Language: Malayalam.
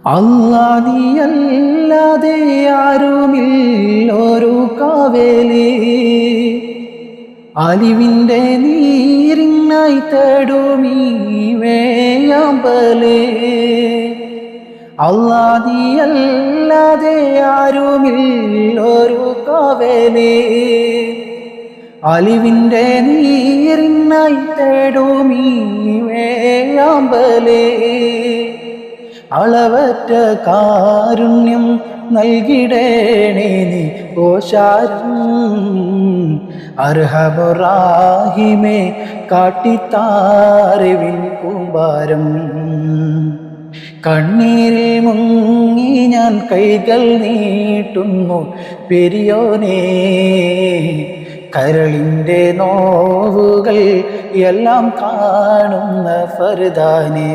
അല്ലാ നീയല്ലാതെ ആരുമില്ലൊരു കാവേലി, അലിവിൻ്റെ നീരിനായി തേടുമീ വേയാമ്പലേ. അല്ലാ നീയല്ലാതെ ആരുമില്ലൊരു കാവേലി, അലിവിൻ്റെ നീരിനായി തേടുമീ വേയാമ്പലേ. അളവറ്റ കാരുണ്യം നൽകിടേണേ നീ ഓശാരം, അർഹമുറാഹിമേ കാട്ടിത്താറിവിൻ കൂമ്പാരം. കണ്ണീരിൽ മുങ്ങി ഞാൻ കൈകൾ നീട്ടുന്നു പെരിയോനേ, കരളിൻ്റെ നോവുകൾ എല്ലാം കാണുന്ന ഫർദാനേ.